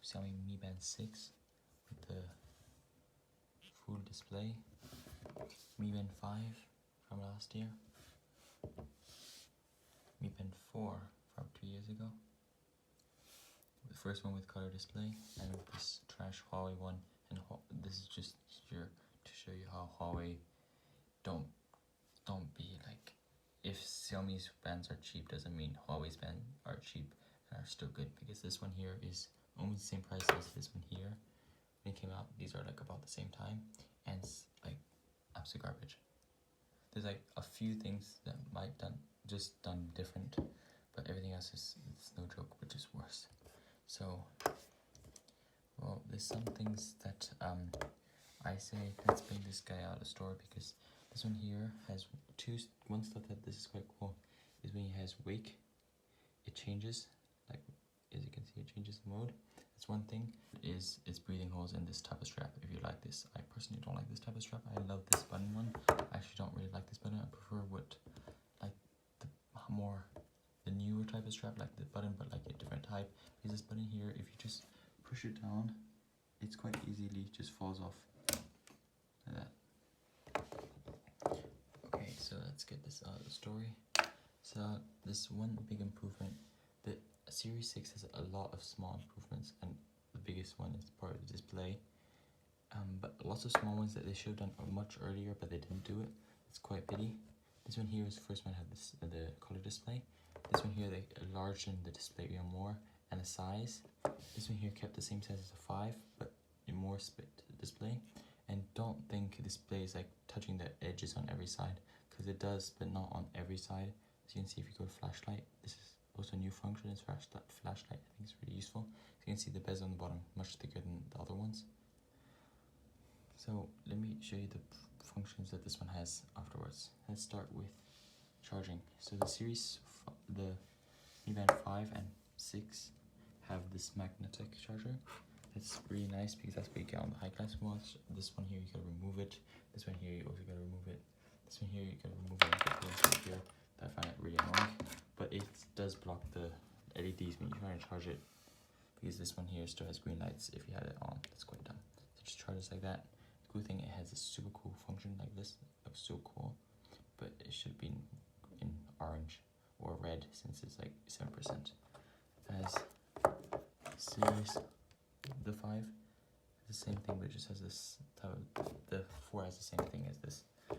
Xiaomi Mi Band 6 with the full display. Mi Band 5 from last year. Mi Band 4 from 2 years ago. The first one with color display, and with this trash Huawei one. And this is just here to show you how Huawei don't be like, if Xiaomi's bands are cheap doesn't mean Huawei's bands are cheap and are still good, because this one here is almost the same price as this one here. When it came out, these are like about the same time, and it's like absolute garbage. There's like a few things that might done different, but everything else is no joke, but just worse. So, well, there's some things that I say let's bring this guy out of the store, because this one here has one stuff that this is quite cool is when it has wake, it changes, like as you can see it changes the mode. That's one thing. Is breathing holes in this type of strap if you like this. I personally don't like this type of strap. I love this button one. I actually don't really like this button. I prefer the newer type of strap, like the button but like a different type. Because this button here, if you just push it down, it's quite easily just falls off like that. Okay, so let's get this out of the story. So this one big improvement, the Series 6 has a lot of small improvements, and the biggest one is part of the display. But lots of small ones that they should have done much earlier, but they didn't do it. It's quite pity. This one here is the first one had this the color display. This one here they enlarged the display even more, and the size. This one here kept the same size as a 5, but in more split display. And don't think the display is like touching the edges on every side, because it does, but not on every side. As you can see, if you go to flashlight, this is also a new function. Is flashlight. I think it's really useful. So you can see the bezel on the bottom much thicker than the other ones. So let me show you the functions that this one has afterwards. Let's start with charging. So the Mi Band 5 and 6 have this magnetic charger. It's really nice because that's what you get on the high class watch. This one here you gotta remove it. This one here you also gotta remove it. This one here you gotta remove it and get the here. I find it really annoying, but it does block the LEDs when you try to charge it, because this one here still has green lights if you had it on. That's quite dumb. So just charge it like that. The cool thing, it has a super cool function like this. It looks so cool, but it should be in orange or red since it's like 7%. As Series the 5 is the same thing, but it just has this type of, the 4 has the same thing as this. I'm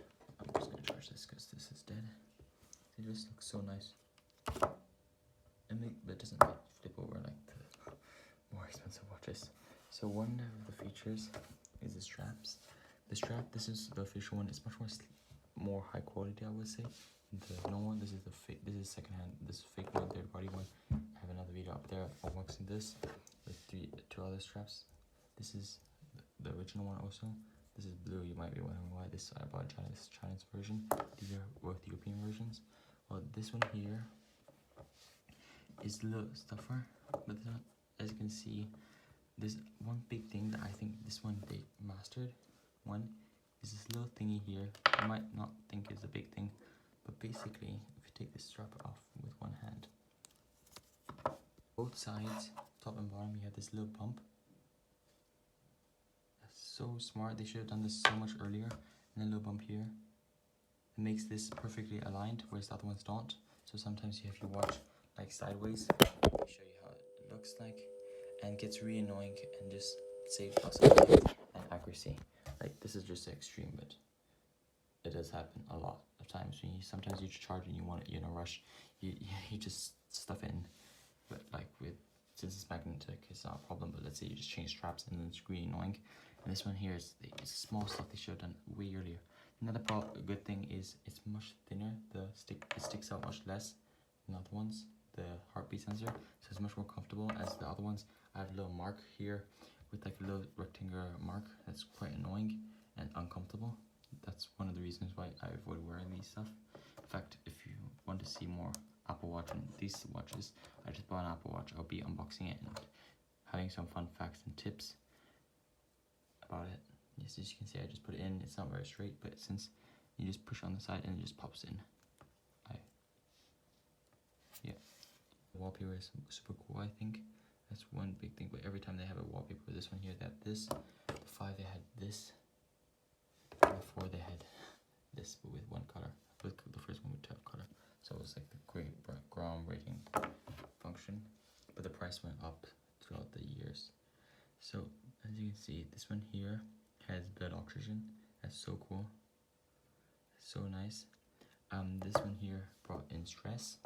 just gonna charge this because this is dead. It just looks so nice. But it doesn't flip over like the more expensive watches. So one of the features is the straps. The strap, this is the official one. It's much more high quality, I would say. The normal one, this is second hand. This is fake one, third party one. I have another video up there unboxing this with two other straps. This is the original one also. This is blue. You might be wondering why this I bought this Chinese version. These are both European versions. Well, this one here is a little stuffer, but as you can see, there's one big thing that I think this one they mastered. One is this little thingy here. You might not think is a big thing, but basically, if you take this strap off with one hand, both sides, top and bottom, you have this little bump. That's so smart. They should have done this so much earlier. And a little bump here. It makes this perfectly aligned, whereas the other ones don't. So sometimes you have to watch like sideways. Let me show you how it looks like, and gets really annoying and just saves lots of time and accuracy. Like this is just extreme, but it does happen a lot of times. Sometimes you charge and you're in a rush, you just stuff it in. But like since it's magnetic, it's not a problem. But let's say you just change straps and then it's really annoying. And this one here is small stuff they should have done way earlier. Another good thing is it's much thinner. It sticks out much less than the other ones. The heartbeat sensor, so it's much more comfortable. As the other ones, I have a little mark here with like a little rectangular mark. That's quite annoying and uncomfortable. That's one of the reasons why I avoid wearing these stuff. In fact, if you want to see more Apple Watch and these watches, I just bought an Apple Watch. I'll be unboxing it and having some fun facts and tips about it. Yes, as you can see, I just put it in. It's not very straight, but since you just push on the side and it just pops in. Yeah. The wallpaper is super cool, I think. That's one big thing, but every time they have a wallpaper, this one here, they have this. The 5, they had this. And the 4, they had this, but with one color. The first one with 2 color. So it was like the great groundbreaking function. But the price went up throughout the years. So as you can see, this one here has blood oxygen. That's so cool. So nice. This one here brought in stress,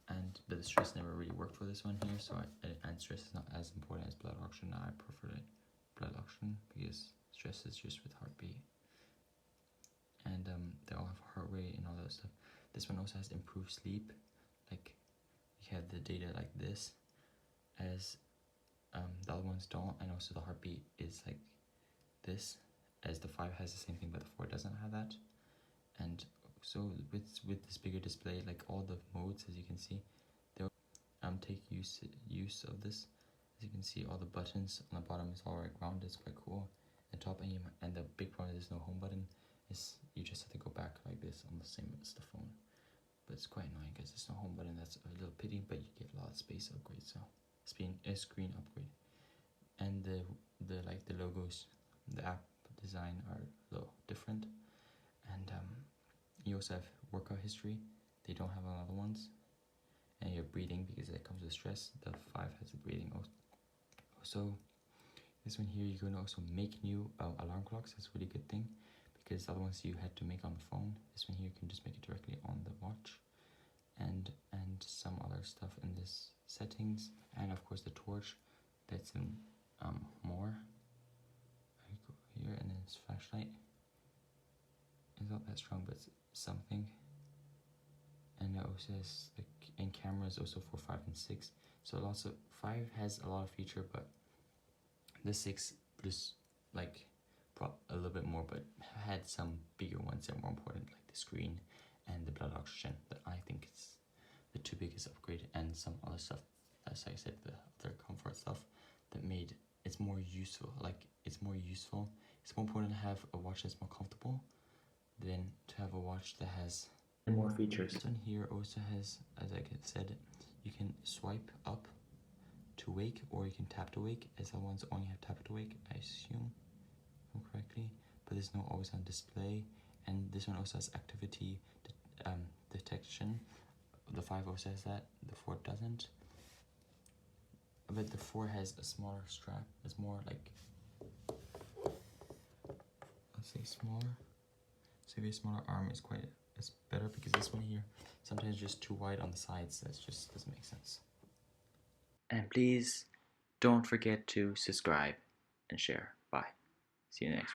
but the stress never really worked for this one here. So and stress is not as important as blood oxygen. I prefer blood oxygen because stress is just with heartbeat, and they all have heart rate and all that stuff. This one also has improved sleep. Like you have the data like this, as the other ones don't, and also the heartbeat is like this, as the 5 has the same thing, but the 4 doesn't have that. And so with this bigger display, like all the modes, as you can see, they'll take use of this. As you can see, all the buttons on the bottom is all right rounded. It's quite cool. The top, and the big problem is there's no home button. Is you just have to go back like this on the same as the phone. But it's quite annoying because there's no home button. That's a little pity, but you get a lot of space upgrade. So screen upgrade, and the logos, the app design are a little different, and you also have workout history. They don't have other ones, and you have breathing because it comes with stress. The 5 has the breathing also. This one here, you can also make new alarm clocks. That's a really good thing because the other ones you had to make on the phone. This one here, you can just make it directly on the watch, and some other stuff in this settings, and of course the torch. That's in more. I go here, and then it's flashlight. It's not that strong, but it's something. And it also has like in cameras also for 5 and 6. So lots of 5 has a lot of feature, but the 6 just like brought a little bit more, but had some bigger ones that were more important, like the screen and the blood oxygen. That I think it's the 2 biggest upgrade, and some other stuff. As I said, the other comfort stuff that made it's more useful. Like it's more useful. It's more important to have a watch that's more comfortable than to have a watch that has more features. This one here also has, as I said, you can swipe up to wake, or you can tap to wake, as the ones only have tap to wake, I assume correctly, but there's no always on display. And this one also has activity detection. The 5 also has that, the 4 doesn't, but the 4 has a smaller strap. It's more like, let's say smaller, so if you have a smaller arm, it's better, because this one here sometimes just too wide on the sides. That just doesn't make sense. And please don't forget to subscribe and share. Bye. See you next.